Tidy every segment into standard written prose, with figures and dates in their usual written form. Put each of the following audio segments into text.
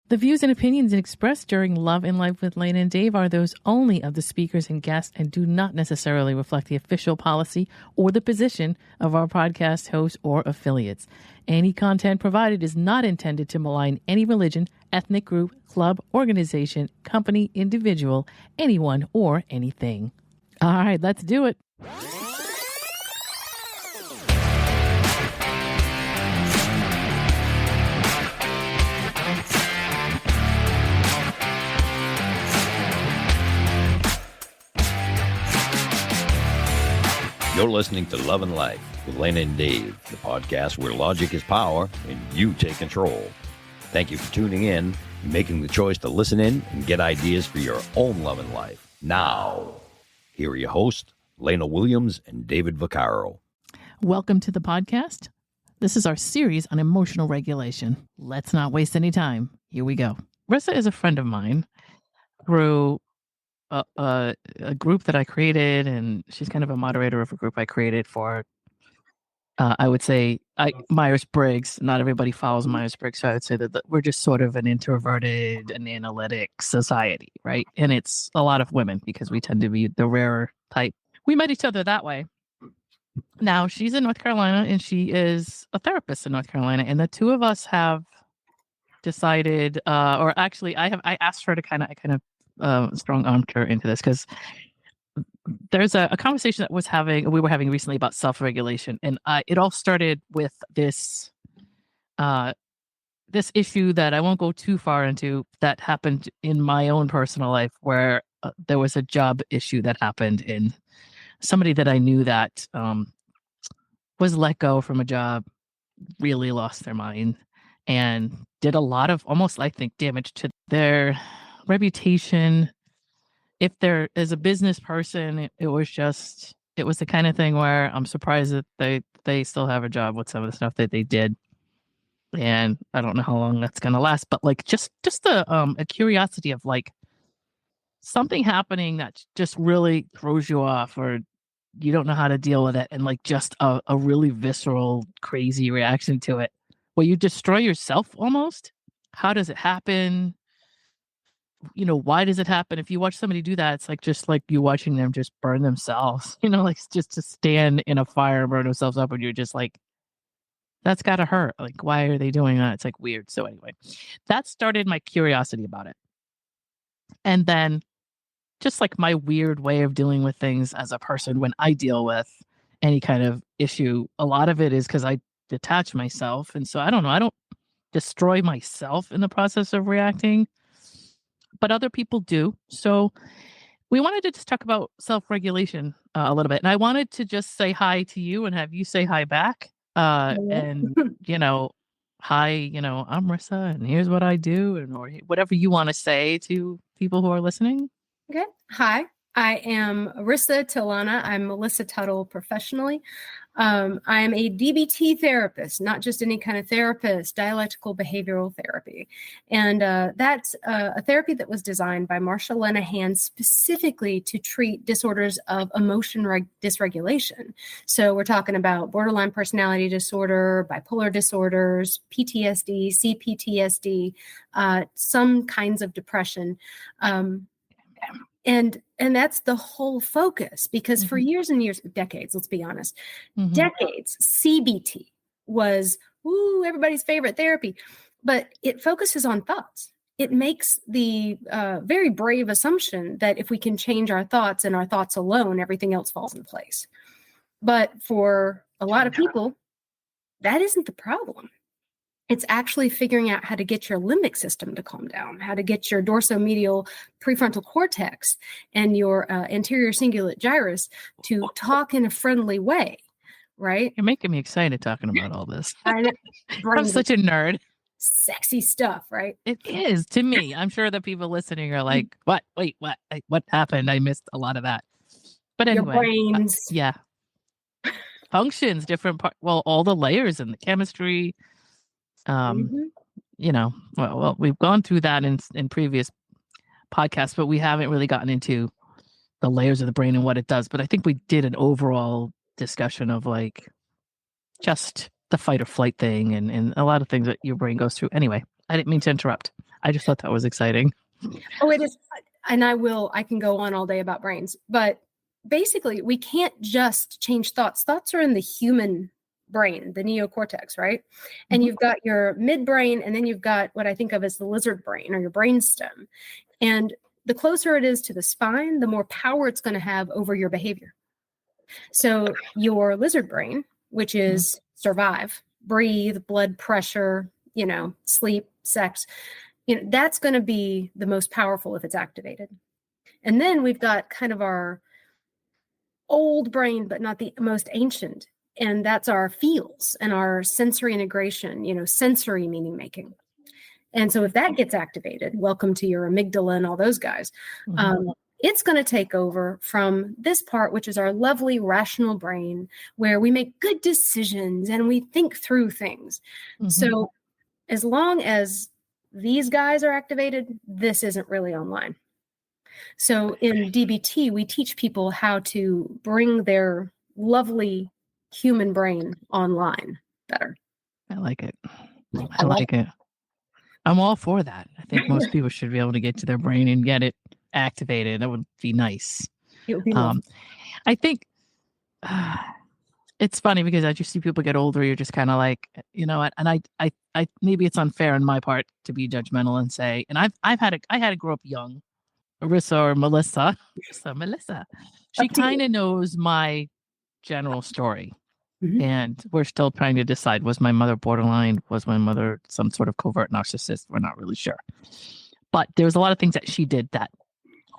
The views and opinions expressed during Love and Life with Lana and Dave are those only of the speakers and guests and do not necessarily reflect the official policy or the position of our podcast hosts or affiliates. Any content provided is not intended to malign any religion, ethnic group, club, organization, company, individual, anyone, or anything. All right, let's do it. You're listening to Love and Life with Lana and Dave, the podcast where logic is power and you take control. Thank you for tuning in and making the choice to listen in and get ideas for your own love and life. Now, here are your hosts, Lana Williams and David Vaccaro. Welcome to the podcast. This is our series on emotional regulation. Let's not waste any time. Here we go. Rissa is a friend of mine through a group that I created, and she's kind of a moderator of a group I created for, I would say, Myers-Briggs. Not everybody follows Myers-Briggs, so I would say that we're just sort of an introverted and analytic society, right? And it's a lot of women because we tend to be the rarer type. We met each other that way. Now, she's in North Carolina, and she is a therapist in North Carolina, and the two of us have decided, or actually, I asked her to kind of strong armed her into this because there's a conversation that we were having recently about self-regulation, and it all started with this issue that I won't go too far into that happened in my own personal life, where there was a job issue that happened, and somebody that I knew that was let go from a job really lost their mind and did a lot of almost, I think, damage to their reputation. If there is a business person, it was the kind of thing where I'm surprised that they still have a job with some of the stuff that they did, and I don't know how long that's gonna last. But like just a curiosity of like something happening that just really throws you off, or you don't know how to deal with it, and like just a really visceral, crazy reaction to it, where you destroy yourself almost. How does it happen? You know, why does it happen? If you watch somebody do that, it's like just like you watching them just burn themselves, like just to stand in a fire and burn themselves up, and you're just like, that's gotta hurt. Like, why are they doing that? It's like weird. So anyway, that started my curiosity about it. And then just like my weird way of dealing with things as a person when I deal with any kind of issue, a lot of it is because I detach myself. And so I don't destroy myself in the process of reacting, but other people do. So we wanted to just talk about self-regulation a little bit. And I wanted to just say hi to you and have you say hi back. And, hi, I'm Marissa and here's what I do, and or whatever you want to say to people who are listening. Okay. Hi, I am Arissa to Lana. I'm Melissa Tuttle professionally. I am a DBT therapist, not just any kind of therapist, dialectical behavioral therapy. And that's a therapy that was designed by Marsha Linehan specifically to treat disorders of emotion dysregulation. So we're talking about borderline personality disorder, bipolar disorders, PTSD, CPTSD, some kinds of depression. And that's the whole focus, because for years and years, decades, let's be honest, decades, CBT was everybody's favorite therapy, but it focuses on thoughts. It makes the very brave assumption that if we can change our thoughts and our thoughts alone, everything else falls in place. But for a lot of people, that isn't the problem. It's actually figuring out how to get your limbic system to calm down, how to get your dorsomedial prefrontal cortex and your anterior cingulate gyrus to talk in a friendly way, right? You're making me excited talking about all this. I'm such a nerd. Sexy stuff, right? It is to me. I'm sure that people listening are like, what? Wait, what? What happened? I missed a lot of that. But anyway. Your brains. Yeah. Functions, different part. Well, all the layers and the chemistry. Well, we've gone through that in previous podcasts, but we haven't really gotten into the layers of the brain and what it does. But I think we did an overall discussion of like just the fight or flight thing and a lot of things that your brain goes through. Anyway, I didn't mean to interrupt. I just thought that was exciting. Oh, it is. And I can go on all day about brains, but basically we can't just change thoughts. Thoughts are in the human brain, the neocortex, right? And you've got your midbrain, and then you've got what I think of as the lizard brain or your brainstem. And the closer it is to the spine, the more power it's going to have over your behavior. So your lizard brain, which is survive, breathe, blood pressure, sleep, sex, that's going to be the most powerful if it's activated. And then we've got kind of our old brain, but not the most ancient. And that's our feels and our sensory integration, sensory meaning making. And so if that gets activated, welcome to your amygdala and all those guys, it's going to take over from this part, which is our lovely rational brain, where we make good decisions and we think through things. So as long as these guys are activated, this isn't really online. So in DBT, we teach people how to bring their lovely human brain online better. I like it. I like it. I'm all for that. I think most people should be able to get to their brain and get it activated. That would be nice. It would be I think it's funny because as you see people get older, you're just kind of like, and I maybe it's unfair on my part to be judgmental and say, and I had to grow up young. Melissa, she kind of knows my general story. And we're still trying to decide, was my mother borderline? Was my mother some sort of covert narcissist? We're not really sure. But there's a lot of things that she did that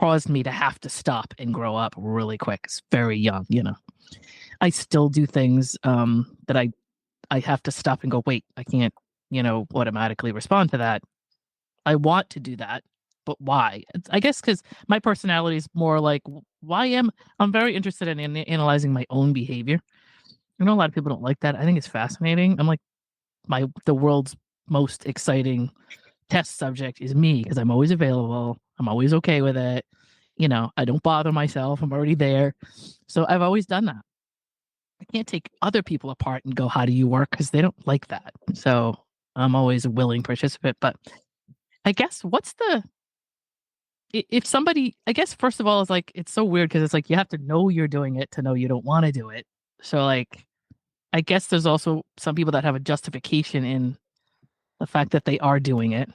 caused me to have to stop and grow up really quick. It's very young, I still do things that I have to stop and go, wait, I can't, automatically respond to that. I want to do that, but why? I guess because my personality is more like, I'm very interested in analyzing my own behavior. I know a lot of people don't like that. I think it's fascinating. I'm like, the world's most exciting test subject is me because I'm always available. I'm always okay with it. I don't bother myself. I'm already there. So I've always done that. I can't take other people apart and go, how do you work? Because they don't like that. So I'm always a willing participant. But I guess if somebody, I guess, first of all, it's so weird because it's like you have to know you're doing it to know you don't want to do it. So I guess there's also some people that have a justification in the fact that they are doing it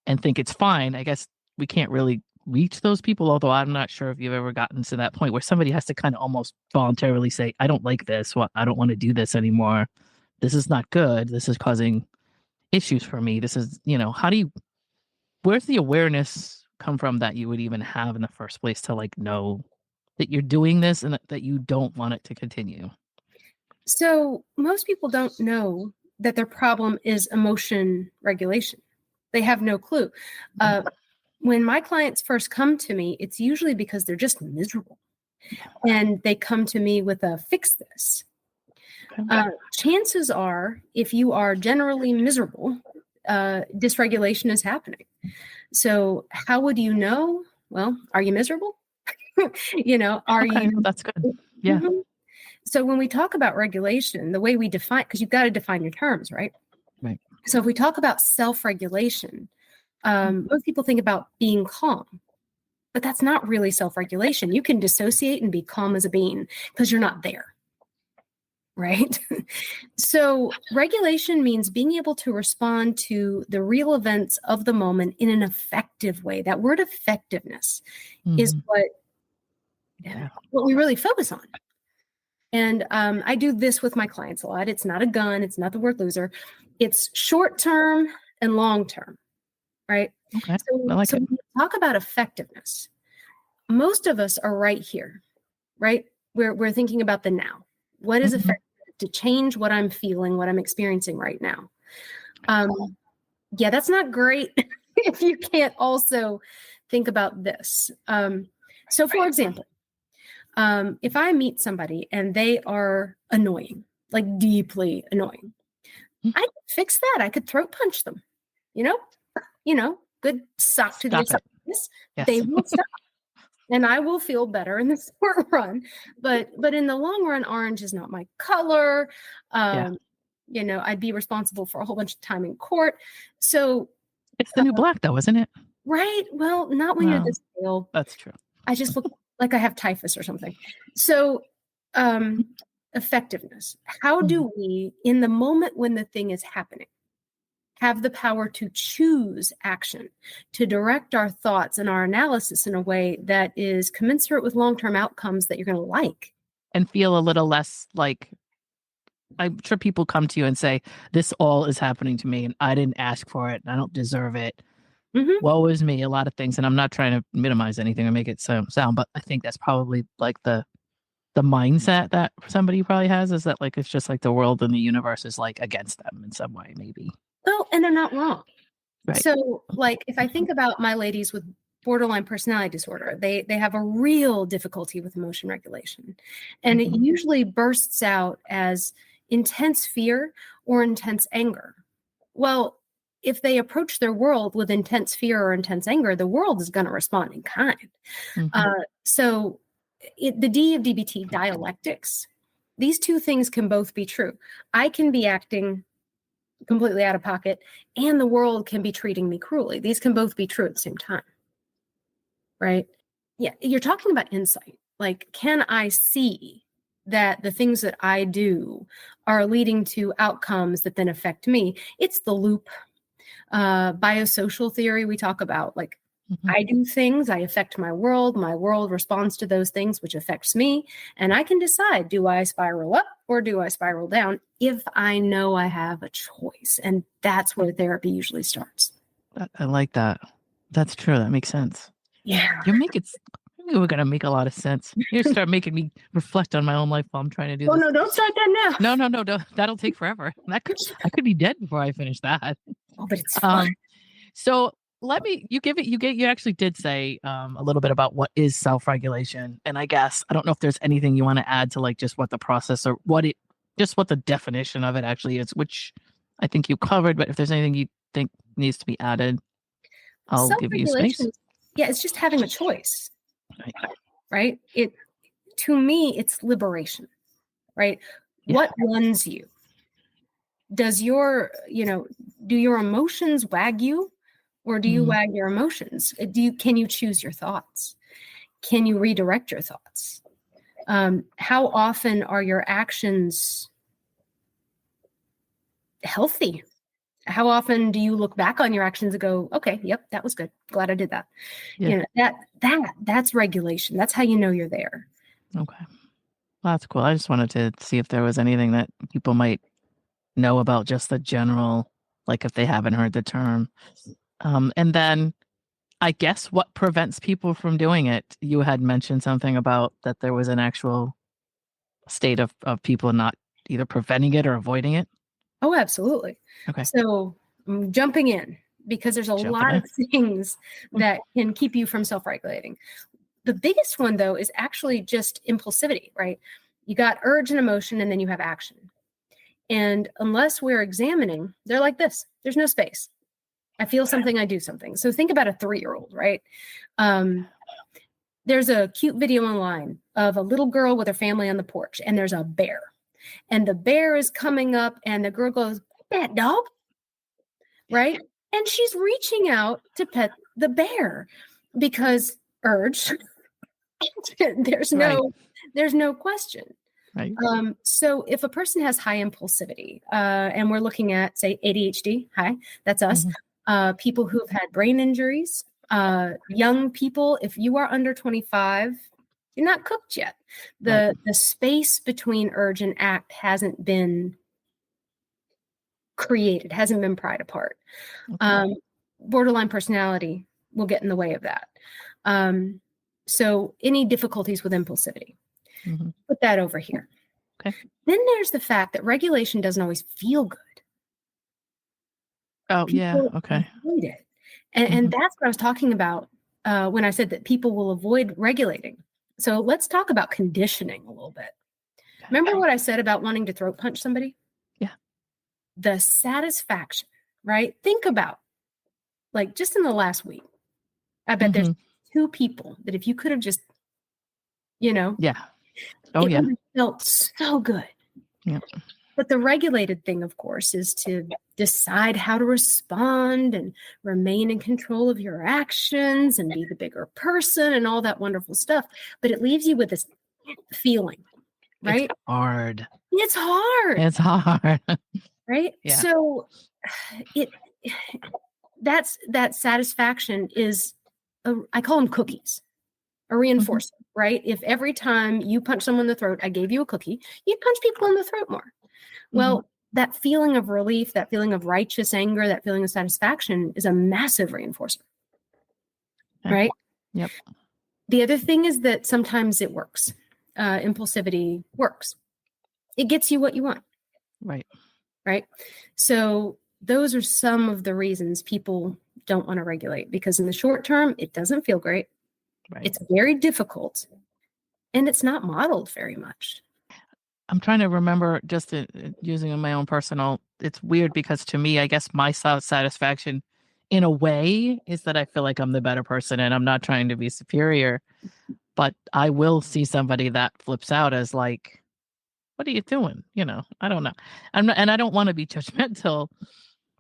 and think it's fine. I guess we can't really reach those people, although I'm not sure if you've ever gotten to that point where somebody has to kind of almost voluntarily say, I don't like this. I don't want to do this anymore. This is not good. This is causing issues for me. This is, where's the awareness come from that you would even have in the first place to know that you're doing this and that you don't want it to continue? So most people don't know that their problem is emotion regulation. They have no clue. When my clients first come to me, it's usually because they're just miserable. And they come to me with a fix this. Chances are, if you are generally miserable, dysregulation is happening. So how would you know? Well, are you miserable? Are you? That's good. Yeah. So when we talk about regulation, the way we define, because you've got to define your terms, right? Right. So if we talk about self-regulation, most people think about being calm, but that's not really self-regulation. You can dissociate and be calm as a bean because you're not there, right? So regulation means being able to respond to the real events of the moment in an effective way. That word effectiveness is what we really focus on. And I do this with my clients a lot. It's not a gun. It's not the word loser. It's short-term and long-term, right? Okay. So when we talk about effectiveness, most of us are right here, right? We're thinking about the now. What is effective to change what I'm feeling, what I'm experiencing right now? That's not great if you can't also think about this. So for example, if I meet somebody and they are annoying, like deeply annoying, I could fix that. I could throat punch them, good sock to the esophagus. Yes. They will stop. And I will feel better in the short run. But in the long run, orange is not my color. I'd be responsible for a whole bunch of time in court. So It's the new black, though, isn't it? Right? Well, not when you're Well, this pale. that's true. I just look like I have typhus or something. So, effectiveness. How do we, in the moment when the thing is happening, have the power to choose action, to direct our thoughts and our analysis in a way that is commensurate with long-term outcomes that you're going to like? And feel a little less like, I'm sure people come to you and say, this all is happening to me and I didn't ask for it and I don't deserve it. Mm-hmm. Woe is me, a lot of things. And I'm not trying to minimize anything or make it sound, but I think that's probably like the mindset that somebody probably has, is that like, it's just like the world and the universe is like against them in some way, maybe. Well, and they're not wrong. Right. So, like, if I think about my ladies with borderline personality disorder, they have a real difficulty with emotion regulation. And it usually bursts out as intense fear or intense anger. Well, if they approach their world with intense fear or intense anger, the world is going to respond in kind. So the D of DBT, dialectics, these two things can both be true. I can be acting completely out of pocket and the world can be treating me cruelly. These can both be true at the same time. Right? Yeah. You're talking about insight. Like, can I see that the things that I do are leading to outcomes that then affect me? It's the loop. Biosocial theory, we talk about, like, I do things, I affect my world responds to those things, which affects me. And I can decide, do I spiral up or do I spiral down, if I know I have a choice? And that's where therapy usually starts. I like that. That's true. That makes sense. Yeah. We're going to make a lot of sense. You start making me reflect on my own life while I'm trying to do this. Oh, no, don't start that now. No. That'll take forever. I could be dead before I finish that. Oh, but it's fun. So you actually did say a little bit about what is self-regulation. And I guess, I don't know if there's anything you want to add to like just what the process or what the definition of it actually is, which I think you covered, but if there's anything you think needs to be added, I'll give you space. Yeah, it's just having a choice. Right? To me, it's liberation, right? Yeah. What runs you? Does do your emotions wag you, or do you wag your emotions? Can you choose your thoughts? Can you redirect your thoughts? How often are your actions healthy? How often do you look back on your actions and go, okay, yep, that was good. Glad I did that. Yeah. That's regulation. That's how you know you're there. Okay. Well, that's cool. I just wanted to see if there was anything that people might know about just the general, like if they haven't heard the term. And then I guess what prevents people from doing it? You had mentioned something about that there was an actual state of people not either preventing it or avoiding it. Oh, absolutely. Okay. So I'm jumping in because there's a lot of things that can keep you from self-regulating. The biggest one, though, is actually just impulsivity, right? You got urge and emotion, and then you have action. And unless we're examining, they're like this. There's no space. I feel something, I do something. So think about a 3-year-old, right? There's a cute video online of a little girl with her family on the porch, and there's a bear. And the bear is coming up, and the girl goes, "That dog," right? And she's reaching out to pet the bear because urge. There's no question. Right. So if a person has high impulsivity, and we're looking at, say, ADHD, that's us. People who have had brain injuries, young people, if you are under 25, you're not cooked yet. The space between urge and act hasn't been created, hasn't been pried apart. Okay. Borderline personality will get in the way of that. So any difficulties with impulsivity, put that over here. Okay. Then there's the fact that regulation doesn't always feel good. Oh, people okay. Avoid it. And that's what I was talking about when I said that people will avoid regulating. So let's talk about conditioning a little bit. Remember what I said about wanting to throat punch somebody? Yeah. The satisfaction, right? Think about, like, just in the last week, I bet there's 2 people that if you could have just, Yeah. Would have felt so good. Yeah. But the regulated thing, of course, is to decide how to respond and remain in control of your actions and be the bigger person and all that wonderful stuff. But it leaves you with this feeling, right? It's hard. It's hard. It's hard. Right? Yeah. So that satisfaction is, I call them cookies, a reinforcer, right? If every time you punch someone in the throat, I gave you a cookie, you'd punch people in the throat more. Well, that feeling of relief, that feeling of righteous anger, that feeling of satisfaction is a massive reinforcer, right? Yep. The other thing is that sometimes it works. Impulsivity works. It gets you what you want. Right. Right. So those are some of the reasons people don't want to regulate, because in the short term, it doesn't feel great. Right. It's very difficult, and it's not modeled very much. I'm trying to remember, just using my own personal, it's weird because to me, I guess my satisfaction in a way is that I feel like I'm the better person and I'm not trying to be superior, but I will see somebody that flips out as like, what are you doing? I don't know. And I don't want to be judgmental,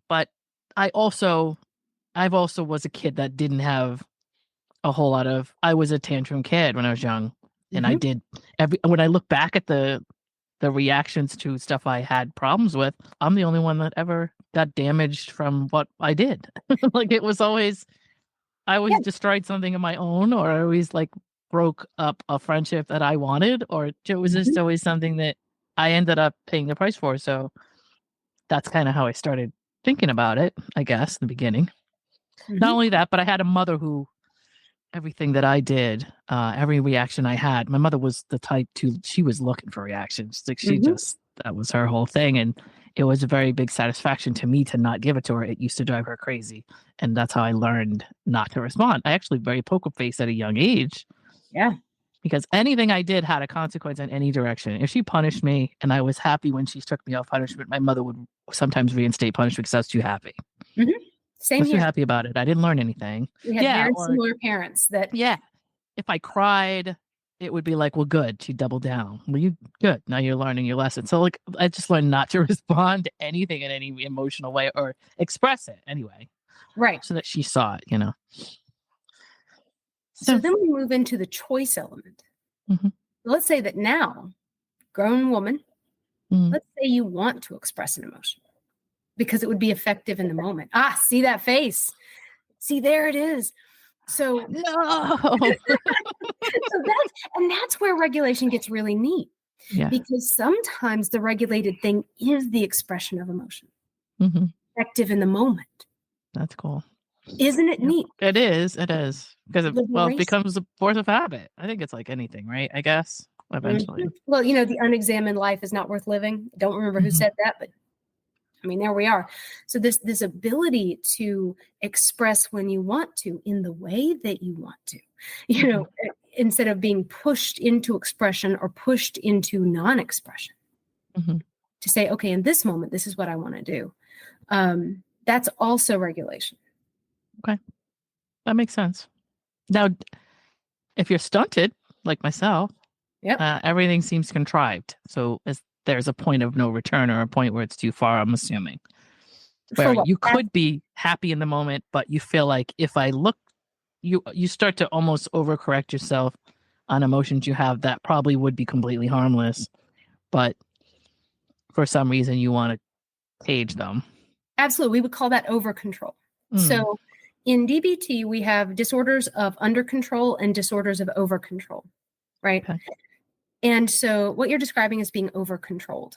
but I've also was a kid that didn't have a whole lot of, I was a tantrum kid when I was young. And I did when I look back at the reactions to stuff I had problems with, I'm the only one that ever got damaged from what I did. Like it was always, I always destroyed something of my own, or I always like broke up a friendship that I wanted, or it was just always something that I ended up paying the price for. So that's kind of how I started thinking about it, I guess, in the beginning. Not only that, but I had a mother who, everything that I did, every reaction I had, my mother was the type she was looking for reactions. Like that was her whole thing. And it was a very big satisfaction to me to not give it to her. It used to drive her crazy. And that's how I learned not to respond. I actually very poker face at a young age. Yeah. Because anything I did had a consequence in any direction. If she punished me and I was happy when she took me off punishment, my mother would sometimes reinstate punishment because I was too happy. Same I was here. too happy about it. I didn't learn anything. We had very similar parents that. Yeah. If I cried, it would be like, well, good. She'd double down. Well, you good. Now you're learning your lesson. So like, I just learned not to respond to anything in any emotional way or express it anyway. Right. So that she saw it, So then we move into the choice element. Let's say that now, grown woman, let's say you want to express an emotion because it would be effective in the moment. See that face. See, there it is. So no. that's where regulation gets really neat. Yeah. Because sometimes the regulated thing is the expression of emotion. Effective in the moment. That's cool. Isn't it neat? It is. Because it becomes a force of habit. I think it's like anything, right? I guess eventually. Well, the unexamined life is not worth living. Don't remember who said that, but I mean, there we are. So this ability to express when you want to in the way that you want to, instead of being pushed into expression or pushed into non-expression, to say, okay, in this moment, this is what I want to do. That's also regulation. Okay. That makes sense. Now, if you're stunted, like myself, everything seems contrived. So there's a point of no return or a point where it's too far, I'm assuming. Where you could be happy in the moment, but you feel like if I look, you start to almost overcorrect yourself on emotions you have that probably would be completely harmless. But for some reason, you want to cage them. Absolutely. We would call that over control. So in DBT, we have disorders of under control and disorders of over control, right? Okay. And so what you're describing is being over controlled,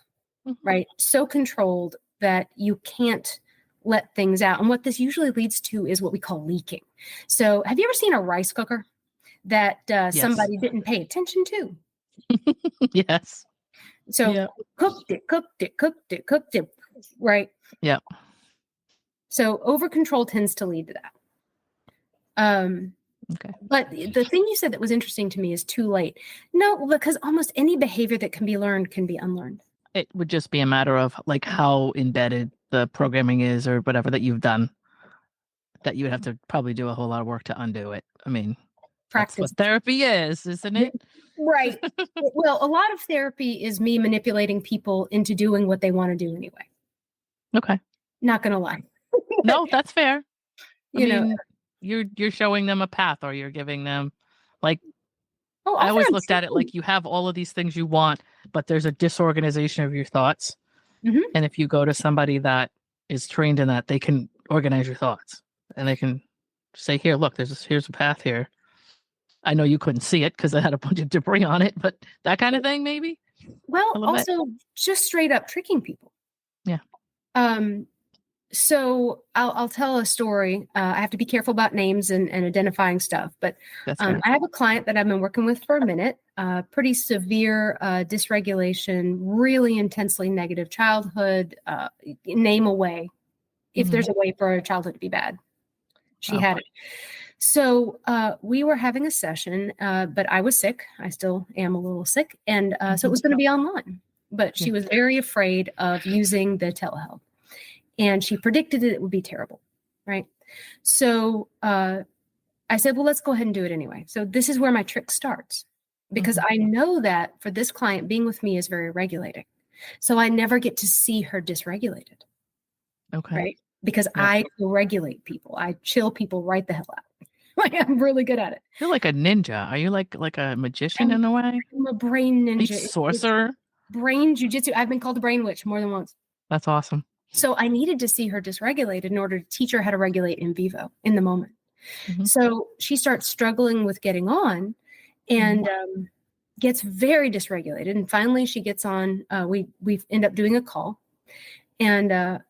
right? So controlled that you can't let things out. And what this usually leads to is what we call leaking. So have you ever seen a rice cooker that somebody didn't pay attention to? Yes. So cooked it, right? Yeah. So over control tends to lead to that. Okay. But the thing you said that was interesting to me is too late. No, because almost any behavior that can be learned can be unlearned. It would just be a matter of like how embedded the programming is or whatever that you've done, that you would have to probably do a whole lot of work to undo it. I mean, practice. That's what therapy is, isn't it? Right. Well, a lot of therapy is me manipulating people into doing what they want to do anyway. Okay. Not going to lie. No, that's fair. You know, You're showing them a path, or you're giving them, like, oh, I often always I'm looked at it like you have all of these things you want, but there's a disorganization of your thoughts. Mhm. And if you go to somebody that is trained in that, they can organize your thoughts, and they can say, here, look, here's a path here. I know you couldn't see it because it had a bunch of debris on it, but that kind of thing, maybe. Well, A little bit. also just straight up tricking people. Yeah. So I'll tell a story. I have to be careful about names and identifying stuff, but I have a client that I've been working with for a minute, pretty severe dysregulation, really intensely negative childhood, name a way. If there's a way for a childhood to be bad, she had it. So we were having a session, but I was sick. I still am a little sick. And so it was going to be online, but she was very afraid of using the telehealth. And she predicted it would be terrible, right? So I said, well, let's go ahead and do it anyway. So this is where my trick starts, because I know that for this client, being with me is very regulating. So I never get to see her dysregulated. Okay. Right? Because I regulate people. I chill people right the hell out. Like, I'm really good at it. You're like a ninja. Are you like a magician in a way? I'm a brain ninja. Sorcerer? Brain jujitsu. I've been called a brain witch more than once. That's awesome. So I needed to see her dysregulated in order to teach her how to regulate in vivo in the moment. So she starts struggling with getting on and gets very dysregulated. And finally she gets on, we end up doing a call. And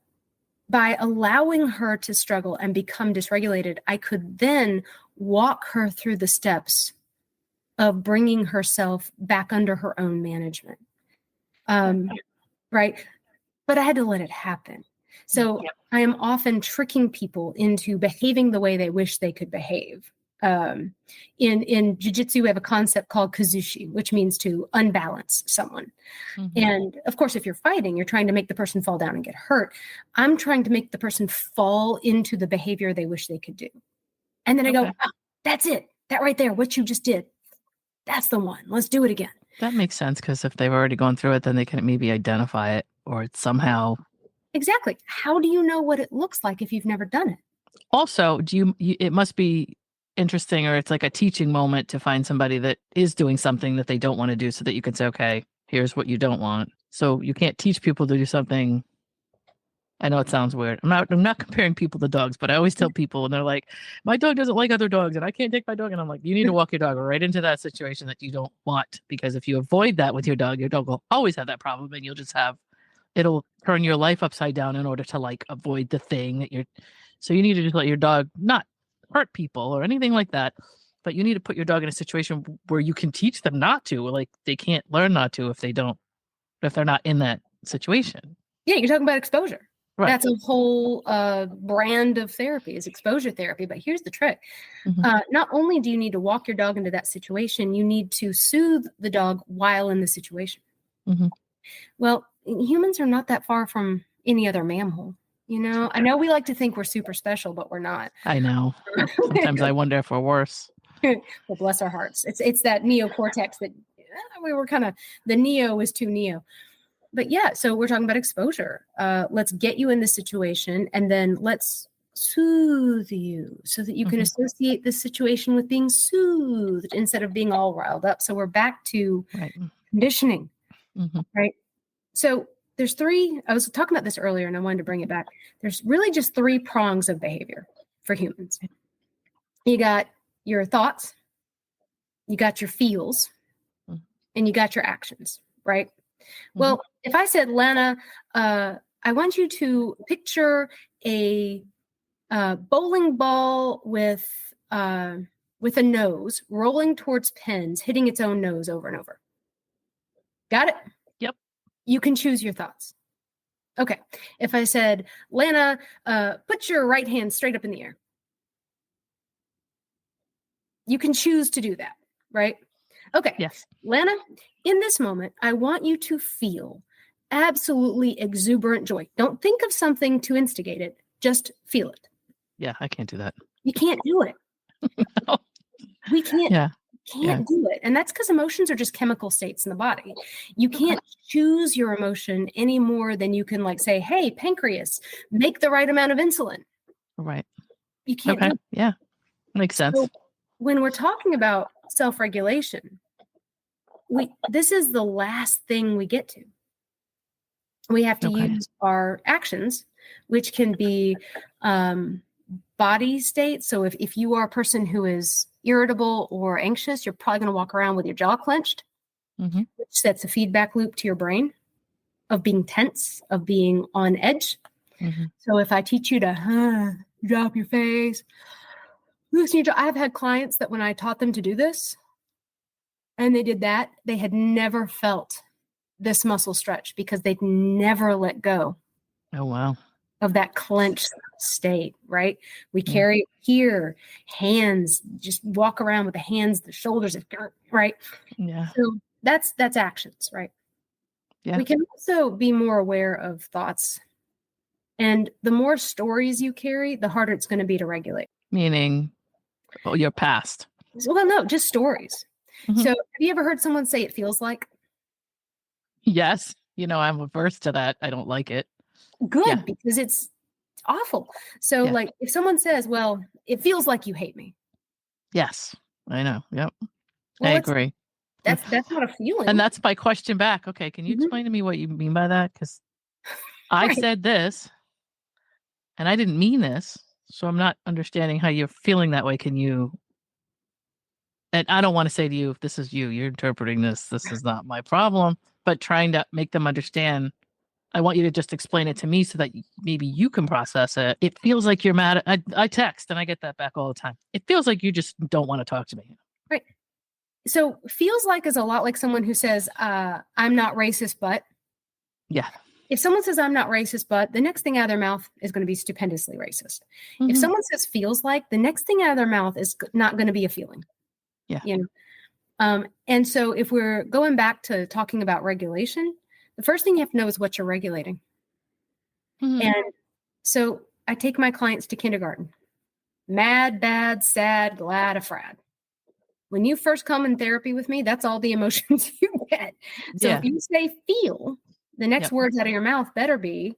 by allowing her to struggle and become dysregulated, I could then walk her through the steps of bringing herself back under her own management. Right. But I had to let it happen. So I am often tricking people into behaving the way they wish they could behave. In jiu-jitsu, we have a concept called kazushi, which means to unbalance someone. And of course, if you're fighting, you're trying to make the person fall down and get hurt. I'm trying to make the person fall into the behavior they wish they could do. And then I go, oh, that's it. That right there, what you just did. That's the one. Let's do it again. That makes sense, because if they've already gone through it, then they can maybe identify it, or it's somehow. Exactly. How do you know what it looks like if you've never done it? Also, it must be interesting, or it's like a teaching moment to find somebody that is doing something that they don't want to do, so that you can say, okay, here's what you don't want. So you can't teach people to do something. I know it sounds weird. I'm not comparing people to dogs, but I always tell people, and they're like, my dog doesn't like other dogs and I can't take my dog. And I'm like, you need to walk your dog right into that situation that you don't want, because if you avoid that with your dog will always have that problem, and it'll turn your life upside down in order to like avoid the thing that so you need to just let your dog not hurt people or anything like that, but you need to put your dog in a situation where you can teach them not to. Like, they can't learn not to if they're not in that situation. Yeah, you're talking about exposure. Right. That's a whole brand of therapy, is exposure therapy. But here's the trick. Not only do you need to walk your dog into that situation, you need to soothe the dog while in the situation. Well, humans are not that far from any other mammal. You know, I know we like to think we're super special, but we're not. I know. Sometimes I wonder if we're worse. Well, bless our hearts. It's that neocortex that we were kind of, the neo is too neo. But yeah, so we're talking about exposure. Let's get you in the situation, and then let's soothe you so that you can associate the situation with being soothed instead of being all riled up. So we're back to conditioning, right? So there's I was talking about this earlier and I wanted to bring it back. There's really just 3 prongs of behavior for humans. You got your thoughts, you got your feels, and you got your actions, right? Well, if I said, Lana, I want you to picture a bowling ball with a nose rolling towards pins, hitting its own nose over and over. Got it? Yep. You can choose your thoughts. Okay. If I said, Lana, put your right hand straight up in the air. You can choose to do that, right? Okay. Yes. Lana, in this moment, I want you to feel absolutely exuberant joy. Don't think of something to instigate it. Just feel it. Yeah, I can't do that. You can't do it. No. We can't. Yeah. can't do it. And that's because emotions are just chemical states in the body. You can't choose your emotion any more than you can like say, hey, pancreas, make the right amount of insulin. Right. You can't do it. Yeah. Makes sense. So when we're talking about self-regulation, this is the last thing we get to. We have to use our actions, which can be body state. So if you are a person who is irritable or anxious, you're probably going to walk around with your jaw clenched, which sets a feedback loop to your brain of being tense, of being on edge. So if I teach you to drop your face, loosen your jaw. I've had clients that when I taught them to do this and they did that, they had never felt this muscle stretch because they'd never let go. Oh, wow. Of that clenched state, right? We carry here, hands, just walk around with the hands, the shoulders, right? Yeah. So that's actions, right? Yeah. We can also be more aware of thoughts. And the more stories you carry, the harder it's going to be to regulate. Meaning, your past. Well, no, just stories. So have you ever heard someone say it feels like? Yes. I'm averse to that. I don't like it. Good, because it's awful. So like if someone says, well, it feels like you hate me. Yes, I know. Yep. Well, I agree. That's not a feeling. And that's my question back. Okay. Can you explain to me what you mean by that? Because I said this and I didn't mean this. So I'm not understanding how you're feeling that way. Can you? And I don't want to say to you, if this is you're interpreting this. This is not my problem, but trying to make them understand. I want you to just explain it to me so that maybe you can process it. It feels like you're mad. I text and I get that back all the time. It feels like you just don't want to talk to me. Right. So feels like is a lot like someone who says, I'm not racist, but. Yeah. If someone says I'm not racist, but the next thing out of their mouth is going to be stupendously racist. If someone says feels like, the next thing out of their mouth is not going to be a feeling. Yeah. And so if we're going back to talking about regulation, the first thing you have to know is what you're regulating. And so I take my clients to kindergarten. Mad, bad, sad, glad, afraid. When you first come in therapy with me, that's all the emotions you get. So if you say feel, the next words out of your mouth better be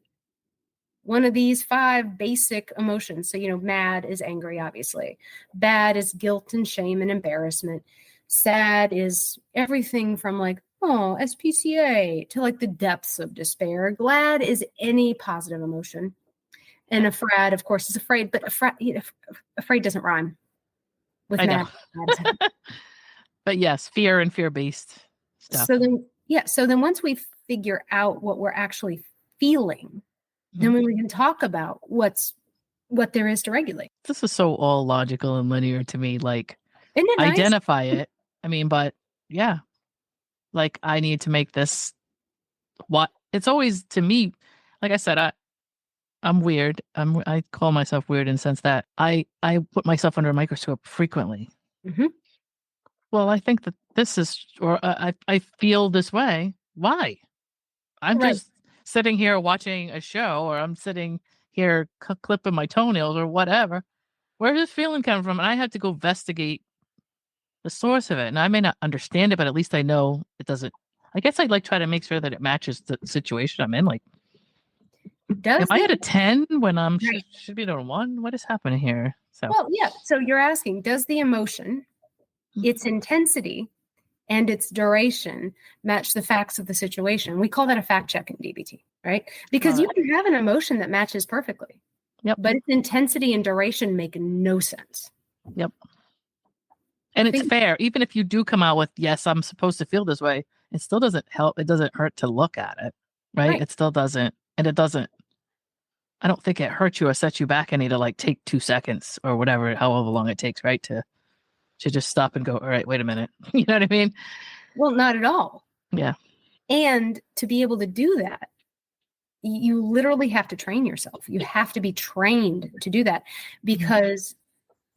one of these 5 basic emotions. So, mad is angry, obviously. Bad is guilt and shame and embarrassment. Sad is everything from like, oh, SPCA to like the depths of despair. Glad is any positive emotion. And afraid, of course, is afraid, but afraid doesn't rhyme with mad. But yes, fear and fear-based stuff. So then once we figure out what we're actually feeling, then we can talk about what there is to regulate. This is so all logical and linear to me. Like, isn't it nice? Identify it. I mean, but yeah. Like I need to make this what it's always to me, like I said, I'm weird. I call myself weird in the sense that I put myself under a microscope frequently. Well, I think that this is, or I feel this way. Why? I'm just sitting here watching a show, or I'm sitting here clipping my toenails or whatever. Where's this feeling coming from? And I have to go investigate the source of it. And I may not understand it, but at least I know it doesn't. I guess I'd like try to make sure that it matches the situation I'm in. Like, am I at a 10 when I'm should be at a 1? What is happening here? So, well, yeah. So you're asking, does the emotion, its intensity, and its duration match the facts of the situation? We call that a fact check in DBT, right? Because you can have an emotion that matches perfectly. But its intensity and duration make no sense. And it's fair. Even if you do come out with, yes, I'm supposed to feel this way, it still doesn't help. It doesn't hurt to look at it, right? It still doesn't. And it doesn't, I don't think it hurts you or sets you back any to like take 2 seconds or whatever, however long it takes, right? To just stop and go, all right, wait a minute. You know what I mean? Well, not at all. Yeah. And to be able to do that, you literally have to train yourself. You have to be trained to do that, because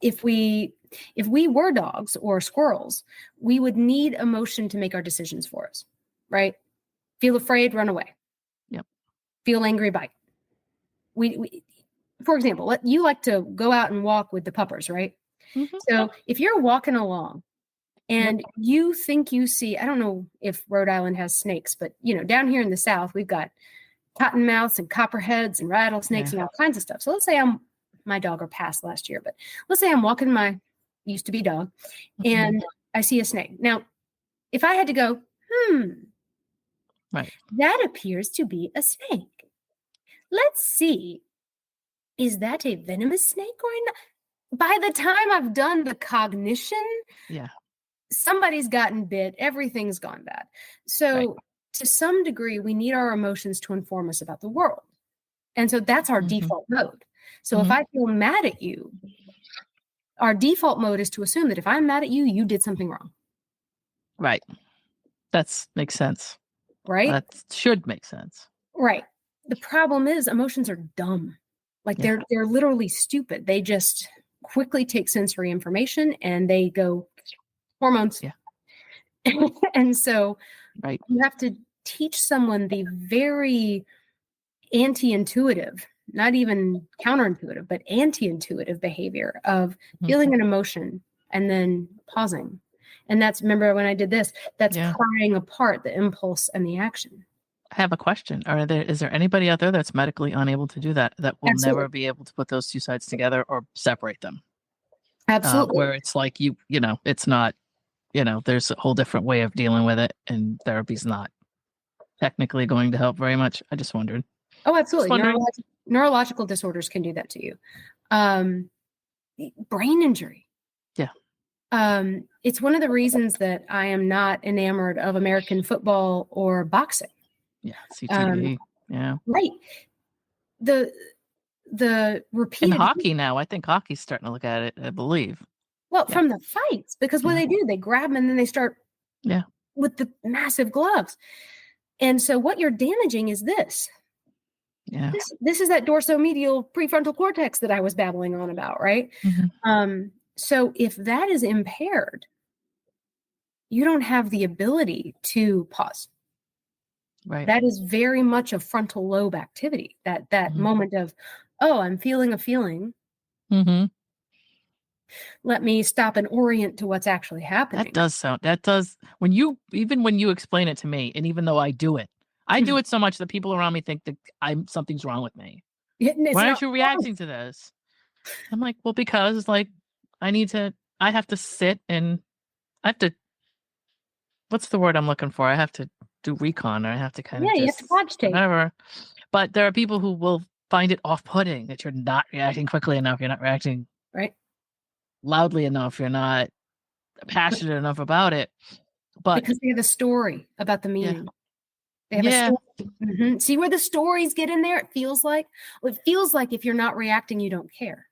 if we were dogs or squirrels, we would need emotion to make our decisions for us, right? Feel afraid, run away. Feel angry, bite. We for example, you like to go out and walk with the puppers, right? So if you're walking along And you think you see, I don't know if Rhode Island has snakes, but down here in the South, we've got cottonmouths and copperheads and rattlesnakes and all kinds of stuff. So let's say my dog are passed last year, but let's say I'm walking my used to be dog and I see a snake. Now, if I had to go, right, that appears to be a snake. Let's see, is that a venomous snake or not? By the time I've done the cognition, somebody's gotten bit, everything's gone bad. So to some degree, we need our emotions to inform us about the world. And so that's our default mode. So if I feel mad at you, our default mode is to assume that if I'm mad at you, you did something wrong. Right. That makes sense. Right? That should make sense. Right. The problem is emotions are dumb. Like they're literally stupid. They just quickly take sensory information and they go hormones. Yeah. And so you have to teach someone the very anti-intuitive, not even counterintuitive, but anti-intuitive behavior of feeling an emotion and then pausing. And remember when I did this, that's prying apart the impulse and the action. I have a question. Is there anybody out there that's medically unable to do that will never be able to put those two sides together or separate them? Absolutely. Where it's like, it's not, there's a whole different way of dealing with it, and therapy's not technically going to help very much. I just wondered. Oh, absolutely. Neurological disorders can do that to you. Brain injury. Yeah. It's one of the reasons that I am not enamored of American football or boxing. Yeah. CTE. Right. The repeated in hockey now, I think hockey's starting to look at it, I believe. Well, from the fights, because what they do, they grab them and then they start with the massive gloves. And so what you're damaging is this. Yeah. This is that dorsomedial prefrontal cortex that I was babbling on about, right? So if that is impaired, you don't have the ability to pause. Right. That is very much a frontal lobe activity. That moment of, I'm feeling a feeling. Let me stop and orient to what's actually happening. That does, when you explain it to me, and even though I do it so much that people around me think that something's wrong with me. Why aren't you reacting to this? I'm like, well, because I have to sit and what's the word I'm looking for? I have to do recon, or I have to kind of you have to cogitate. Whatever. But there are people who will find it off-putting that you're not reacting quickly enough, you're not reacting loudly enough, you're not passionate enough about it. But because they have a story about the meaning. They have a story. See where the stories get in there? It feels like if you're not reacting, you don't care.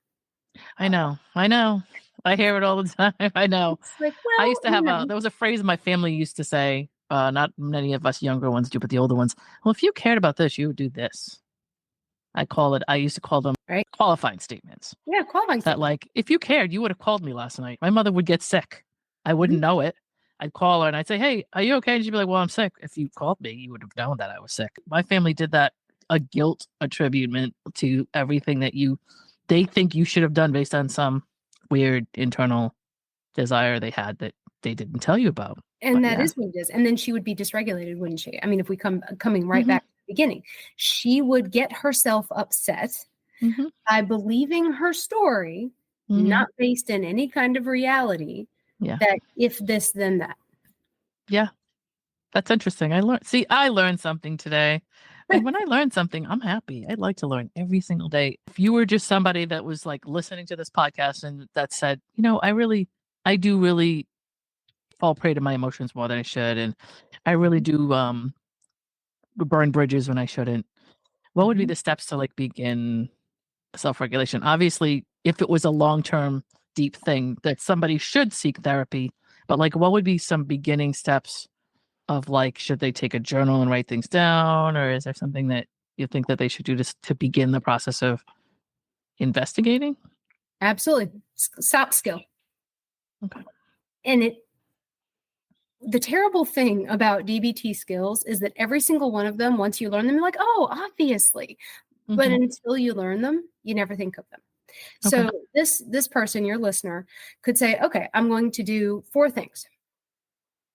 I know. I hear it all the time. I know. Like, well, I used to have there was a phrase my family used to say, not many of us younger ones do, but the older ones. Well, if you cared about this, you would do this. I used to call them qualifying statements. Yeah, qualifying statements. That like, if you cared, you would have called me last night. My mother would get sick. I wouldn't know it. I'd call her and I'd say, hey, are you okay? And she'd be like, well, I'm sick. If you called me, you would have known that I was sick. My family did that, a guilt attribution to everything that they think you should have done based on some weird internal desire they had that they didn't tell you about. And that is what it is. And then she would be dysregulated, wouldn't she? I mean, if we coming right back to the beginning, she would get herself upset by believing her story, not based in any kind of reality, that if this, then that. Yeah. That's interesting. I learned something today. And when I learn something, I'm happy. I'd like to learn every single day. If you were just somebody that was like listening to this podcast and that said, I do really fall prey to my emotions more than I should. And I really do burn bridges when I shouldn't. What would be the steps to like begin self-regulation? Obviously, if it was a long-term deep thing that somebody should seek therapy, but like, what would be some beginning steps of like, should they take a journal and write things down? Or is there something that you think that they should do to begin the process of investigating? Absolutely. Soft skill. Okay. And the terrible thing about DBT skills is that every single one of them, once you learn them, you're like, oh, obviously. But until you learn them, you never think of them. Okay. So this person, your listener, could say, okay, I'm going to do 4 things.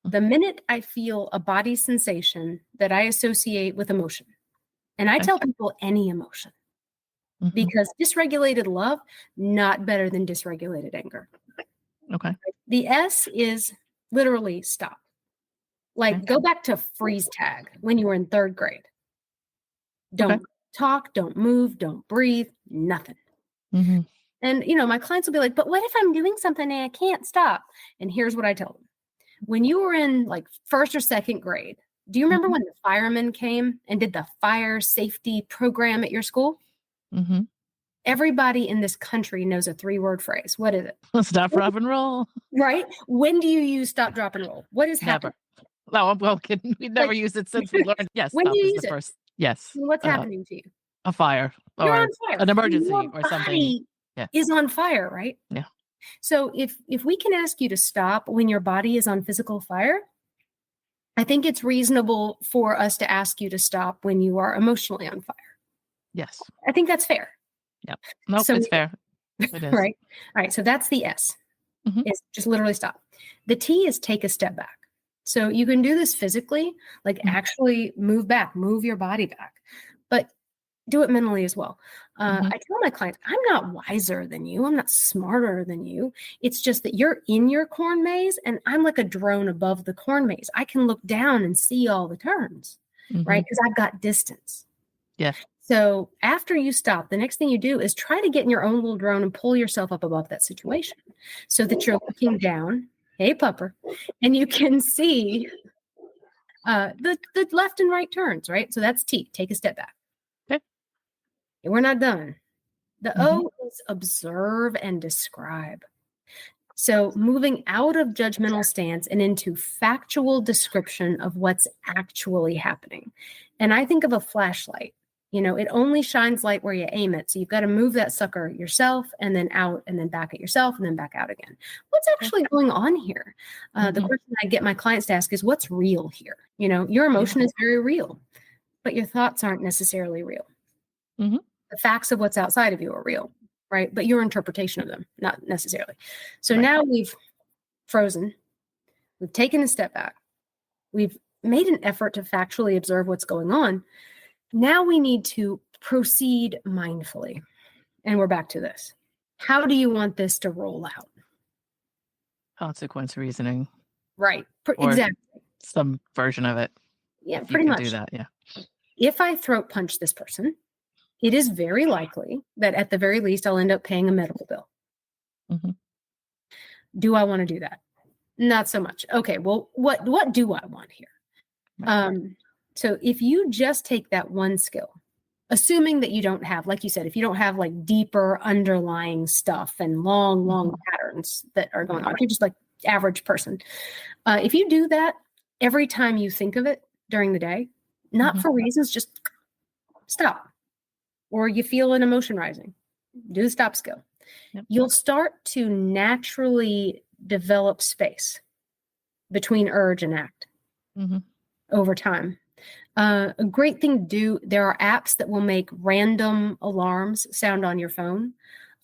The minute I feel a body sensation that I associate with emotion, and I tell people any emotion, because dysregulated love, not better than dysregulated anger. Okay. The S is literally stop. Like go back to freeze tag when you were in 3rd grade. Don't talk, don't move, don't breathe, nothing. And, my clients will be like, but what if I'm doing something and I can't stop? And here's what I tell them. When you were in like 1st or 2nd grade, do you remember when the firemen came and did the fire safety program at your school? Everybody in this country knows a 3-word phrase. What is it? Stop, drop, and roll. Right? When do you use stop, drop, and roll? What is happening? No, I'm well kidding. We've never used it since we learned. Yes. When do you use the it? first. Yes. What's happening to you? A fire You're or on fire. an emergency Your or something. body is on fire, right? Yeah. So if we can ask you to stop when your body is on physical fire, I think it's reasonable for us to ask you to stop when you are emotionally on fire. Yes. I think that's fair. Yep. Nope, So it's fair. It is. Right. All right. So that's the S. Is just literally stop. The T is take a step back. So you can do this physically, like actually move back, move your body back, but do it mentally as well. I tell my clients, I'm not wiser than you. I'm not smarter than you. It's just that you're in your corn maze and I'm like a drone above the corn maze. I can look down and see all the turns, right? Because I've got distance. Yeah. So after you stop, the next thing you do is try to get in your own little drone and pull yourself up above that situation so that you're looking down, hey, pupper, and you can see the left and right turns, right? So that's T, take a step back. Okay. And we're not done. The O is observe and describe. So moving out of judgmental stance and into factual description of what's actually happening. And I think of a flashlight. It only shines light where you aim it. So you've got to move that sucker yourself and then out and then back at yourself and then back out again. What's actually going on here? The question I get my clients to ask is what's real here? Your emotion is very real, but your thoughts aren't necessarily real. The facts of what's outside of you are real, right? But your interpretation of them, not necessarily. So now we've frozen. We've taken a step back. We've made an effort to factually observe what's going on. Now we need to proceed mindfully. And we're back to this. How do you want this to roll out? Consequence reasoning. Right. Or exactly. Some version of it. Yeah, pretty much. Do that, yeah. If I throat punch this person, it is very likely that at the very least, I'll end up paying a medical bill. Do I want to do that? Not so much. Okay, well, what do I want here? So if you just take that one skill, assuming that you don't have, like you said, if you don't have like deeper underlying stuff and long patterns that are going on, if you're just like average person, if you do that every time you think of it during the day, not for reasons, just stop. Or you feel an emotion rising, do the stop skill. You'll start to naturally develop space between urge and act over time. A great thing to do, there are apps that will make random alarms sound on your phone.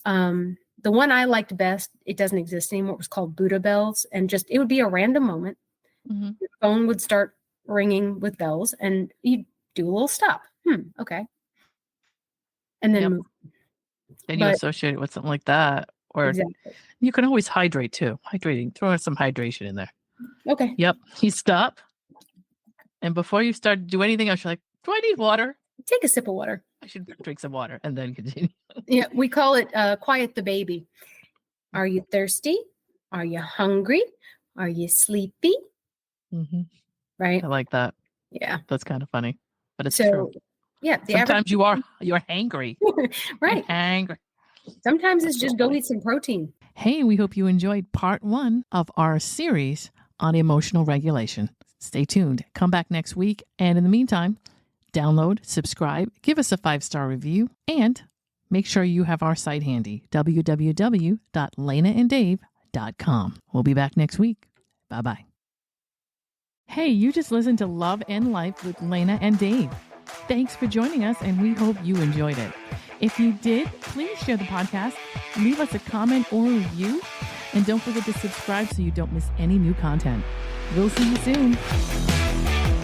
The one I liked best, it doesn't exist anymore, it was called Buddha bells. And it would be a random moment. Your phone would start ringing with bells and you do a little stop. Okay. And then move. And you associate it with something like that. Or you can always hydrate too. Throw in some hydration in there. Okay. Yep. You stop. And before you start to do anything else, you're like, do I need water? Take a sip of water. I should drink some water and then continue. Yeah, we call it quiet the baby. Are you thirsty? Are you hungry? Are you sleepy? Right? I like that. Yeah. That's kind of funny. But it's true. Yeah. Sometimes you're hangry. Right. You're hangry. Sometimes it's just go eat some protein. Hey, we hope you enjoyed part 1 of our series on emotional regulation. Stay tuned. Come back next week. And in the meantime, download, subscribe, give us a 5-star review, and make sure you have our site handy, www.lanaanddave.com. We'll be back next week. Bye-bye. Hey, you just listened to Love and Life with Lana and Dave. Thanks for joining us, and we hope you enjoyed it. If you did, please share the podcast, leave us a comment or review, And don't forget to subscribe so you don't miss any new content. We'll see you soon.